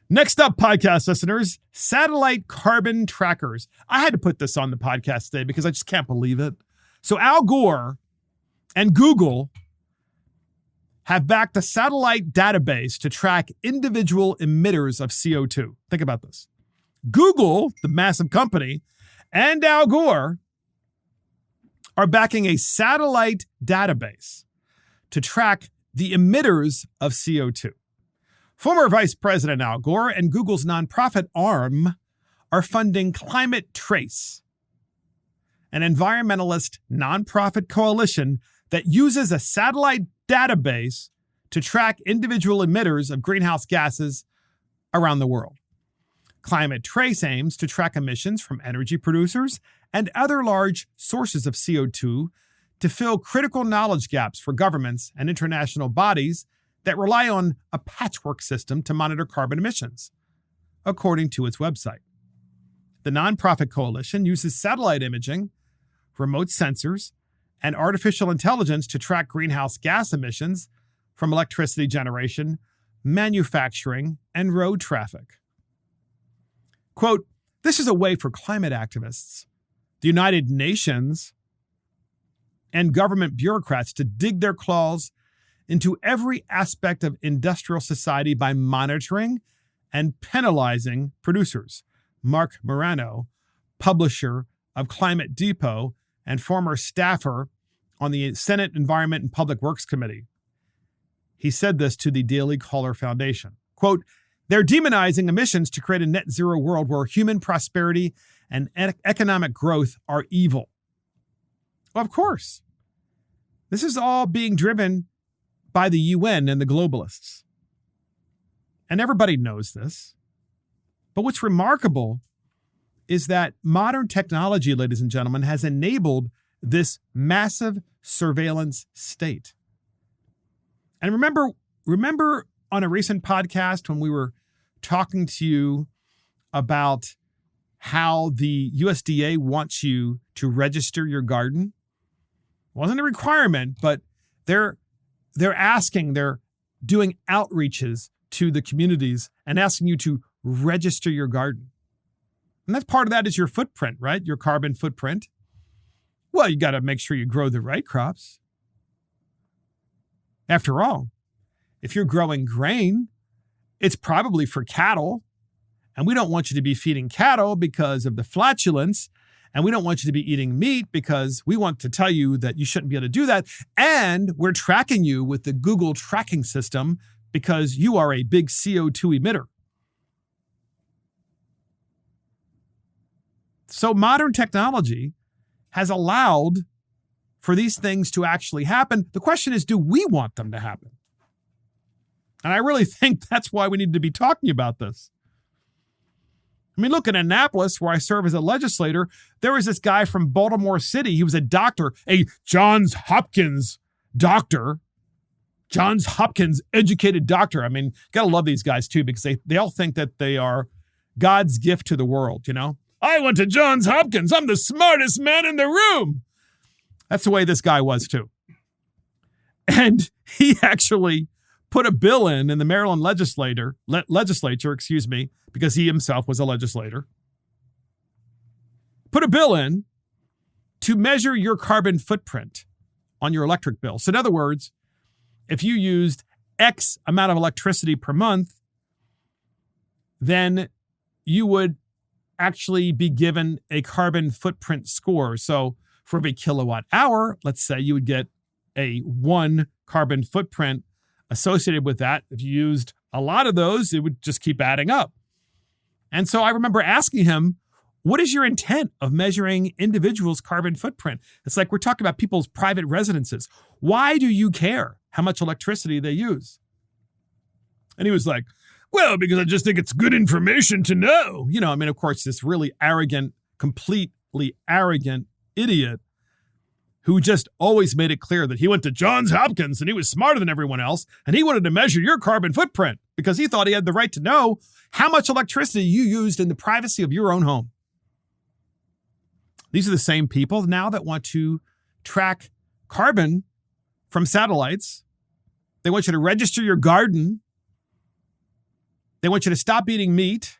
Next up, podcast listeners, satellite carbon trackers. I had to put this on the podcast today because I just can't believe it. So Al Gore and Google have backed a satellite database to track individual emitters of CO2. Think about this. Google, the massive company, and Al Gore are backing a satellite database to track the emitters of CO2. Former Vice President Al Gore and Google's nonprofit arm are funding Climate Trace, an environmentalist nonprofit coalition that uses a satellite database to track individual emitters of greenhouse gases around the world. Climate Trace aims to track emissions from energy producers and other large sources of CO2 to fill critical knowledge gaps for governments and international bodies that rely on a patchwork system to monitor carbon emissions, according to its website. The nonprofit coalition uses satellite imaging, remote sensors, and artificial intelligence to track greenhouse gas emissions from electricity generation, manufacturing, and road traffic. Quote, "This is a way for climate activists, the United Nations, and government bureaucrats to dig their claws into every aspect of industrial society by monitoring and penalizing producers," Mark Morano, publisher of Climate Depot and former staffer on the Senate Environment and Public Works Committee. He said this to the Daily Caller Foundation. Quote, "They're demonizing emissions to create a net zero world where human prosperity and economic growth are evil." Well, of course. This is all being driven by the UN and the globalists. And everybody knows this. But what's remarkable is that modern technology, ladies and gentlemen, has enabled this massive surveillance state. And remember on a recent podcast when we were talking to you about how the USDA wants you to register your garden? It wasn't a requirement, but they're doing outreaches to the communities and asking you to register your garden. And that's part of that is your footprint, right? Your carbon footprint. Well, you got to make sure you grow the right crops. After all, if you're growing grain, it's probably for cattle. And we don't want you to be feeding cattle because of the flatulence. And we don't want you to be eating meat because we want to tell you that you shouldn't be able to do that. And we're tracking you with the Google tracking system because you are a big CO2 emitter. So modern technology has allowed for these things to actually happen. The question is, do we want them to happen? And I really think that's why we need to be talking about this. I mean, look, in Annapolis, where I serve as a legislator, there was this guy from Baltimore City. He was a doctor, a Johns Hopkins doctor. Johns Hopkins educated doctor. I mean, gotta love these guys too, because they all think that they are God's gift to the world, you know? I went to Johns Hopkins. I'm the smartest man in the room. That's the way this guy was too. And he actually put a bill in the Maryland legislature, because he himself was a legislator, put a bill in to measure your carbon footprint on your electric bill. So in other words, if you used X amount of electricity per month, then you would actually be given a carbon footprint score. So for every kilowatt hour, let's say you would get a 1 carbon footprint associated with that. If you used a lot of those, it would just keep adding up. And so I remember asking him, what is your intent of measuring individuals' carbon footprint? It's like we're talking about people's private residences. Why do you care how much electricity they use? And he was like, well, because I just think it's good information to know. You know, I mean, of course, this really arrogant, completely arrogant idiot who just always made it clear that he went to Johns Hopkins and he was smarter than everyone else, and he wanted to measure your carbon footprint because he thought he had the right to know how much electricity you used in the privacy of your own home. These are the same people now that want to track carbon from satellites. They want you to register your garden. They want you to stop eating meat.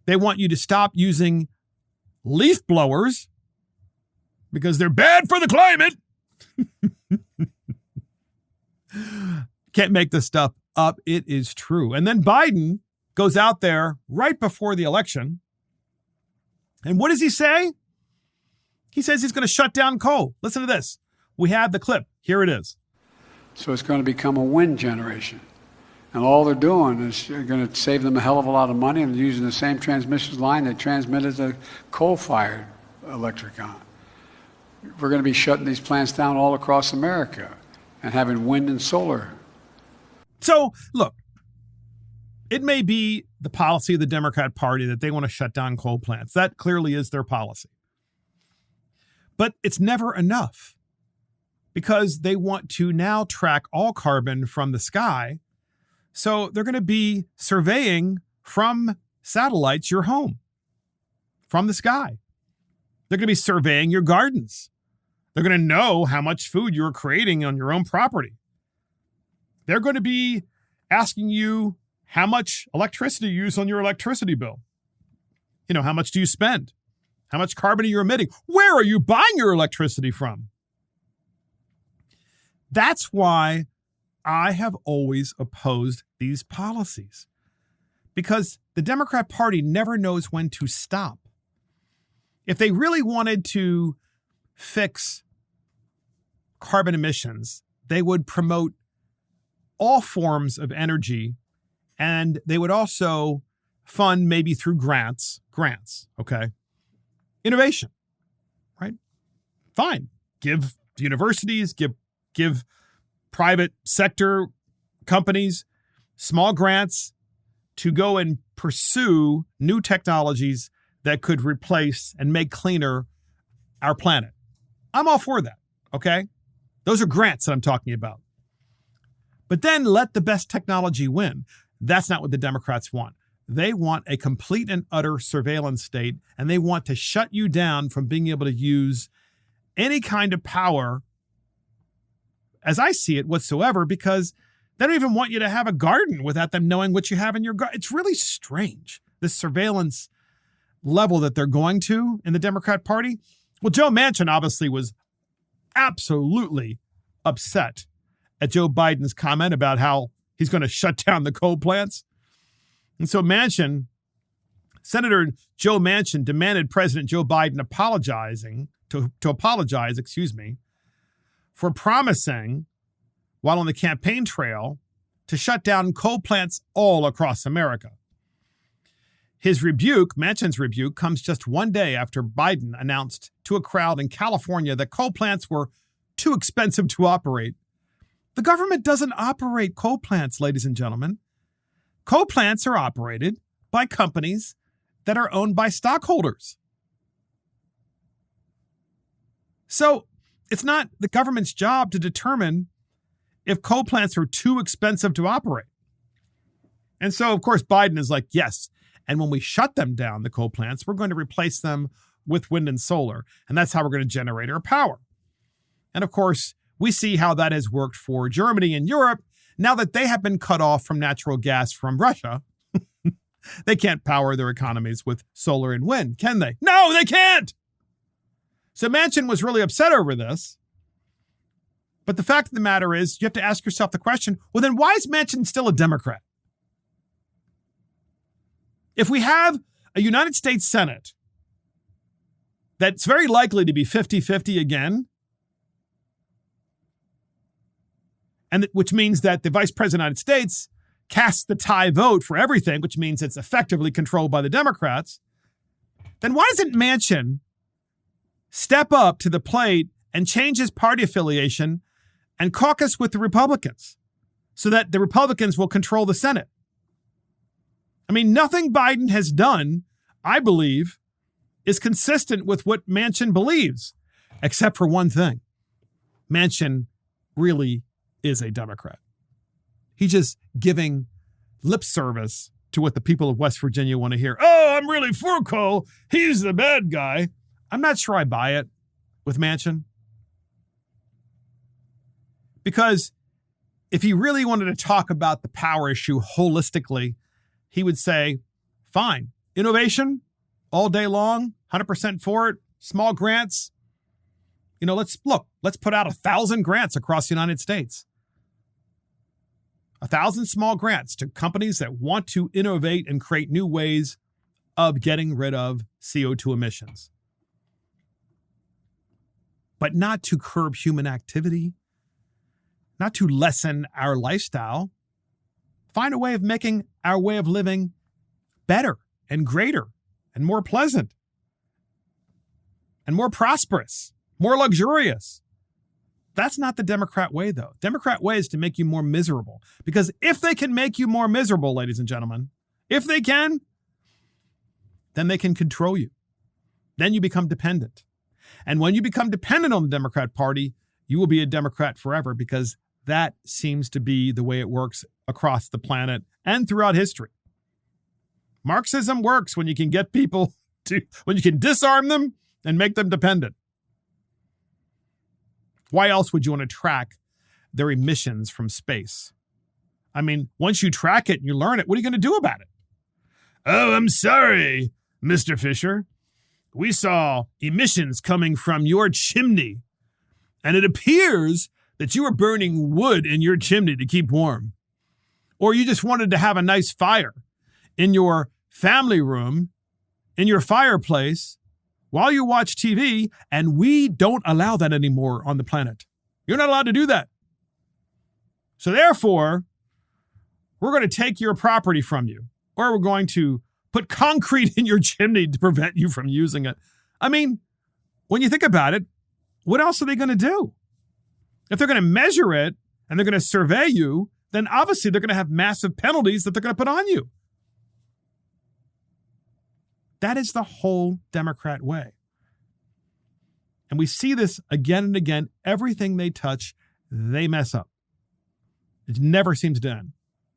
They want you to stop using leaf blowers because they're bad for the climate. Can't make this stuff up. It is true. And then Biden goes out there right before the election. And what does he say? He says he's going to shut down coal. Listen to this. We have the clip. Here it is. So it's going to become a wind generation. And all they're doing is going to save them a hell of a lot of money, and using the same transmission line they transmitted the coal-fired electric on. We're going to be shutting these plants down all across America and having wind and solar. So, look, it may be the policy of the Democrat Party that they want to shut down coal plants. That clearly is their policy. But it's never enough, because they want to now track all carbon from the sky. So they're going to be surveying from satellites your home from the sky. They're going to be surveying your gardens. They're going to know how much food you're creating on your own property. They're going to be asking you how much electricity you use on your electricity bill. You know, how much do you spend? How much carbon are you emitting? Where are you buying your electricity from? That's why I have always opposed these policies, because the Democrat Party never knows when to stop. If they really wanted to fix carbon emissions, they would promote all forms of energy, and they would also fund, maybe through grants, okay? Innovation, right? Fine. Give universities, give private sector companies small grants to go and pursue new technologies that could replace and make cleaner our planet. I'm all for that, okay? Those are grants that I'm talking about. But then let the best technology win. That's not what the Democrats want. They want a complete and utter surveillance state, and they want to shut you down from being able to use any kind of power, as I see it, whatsoever, because they don't even want you to have a garden without them knowing what you have in your garden. It's really strange, this surveillance level that they're going to in the Democrat Party. Well, Joe Manchin obviously was absolutely upset at Joe Biden's comment about how he's going to shut down the coal plants. And so Senator Joe Manchin demanded President Joe Biden apologize, for promising, while on the campaign trail, to shut down coal plants all across America. His rebuke, Manchin's rebuke, comes just one day after Biden announced to a crowd in California that coal plants were too expensive to operate. The government doesn't operate coal plants, ladies and gentlemen. Coal plants are operated by companies that are owned by stockholders. So it's not the government's job to determine if coal plants are too expensive to operate. And so, of course, Biden is like, yes, and when we shut them down, the coal plants, we're going to replace them with wind and solar. And that's how we're going to generate our power. And of course, we see how that has worked for Germany and Europe. Now that they have been cut off from natural gas from Russia, they can't power their economies with solar and wind, can they? No, they can't. So Manchin was really upset over this. But the fact of the matter is, you have to ask yourself the question, well, then why is Manchin still a Democrat? If we have a United States Senate that's very likely to be 50-50 again, and which means that the Vice President of the United States casts the tie vote for everything, which means it's effectively controlled by the Democrats, then why doesn't Manchin step up to the plate and change his party affiliation and caucus with the Republicans so that the Republicans will control the Senate? I mean, nothing Biden has done, I believe, is consistent with what Manchin believes, except for one thing. Manchin really is a Democrat. He's just giving lip service to what the people of West Virginia want to hear. Oh, I'm really for coal. He's the bad guy. I'm not sure I buy it with Manchin. Because if he really wanted to talk about the power issue holistically, he would say, fine, innovation all day long, 100% for it, small grants. Let's put out 1,000 grants across the United States. 1,000 small grants to companies that want to innovate and create new ways of getting rid of CO2 emissions. But not to curb human activity, not to lessen our lifestyle. Find a way of making our way of living better and greater and more pleasant and more prosperous, more luxurious. That's not the Democrat way, though. Democrat way is to make you more miserable. Because if they can make you more miserable, ladies and gentlemen, if they can, then they can control you. Then you become dependent. And when you become dependent on the Democrat Party, you will be a Democrat forever, because that seems to be the way it works across the planet and throughout history. Marxism works when you can get people when you can disarm them and make them dependent. Why else would you want to track their emissions from space? I mean, once you track it and you learn it, what are you going to do about it? Oh, I'm sorry, Mr. Fisher. We saw emissions coming from your chimney, and it appears that you were burning wood in your chimney to keep warm. Or you just wanted to have a nice fire in your family room, in your fireplace, while you watch TV, and we don't allow that anymore on the planet. You're not allowed to do that. So therefore, we're going to take your property from you, or we're going to put concrete in your chimney to prevent you from using it. I mean, when you think about it, what else are they going to do? If they're going to measure it and they're going to survey you, then obviously they're going to have massive penalties that they're going to put on you. That is the whole Democrat way. And we see this again and again. Everything they touch, they mess up. It never seems to end.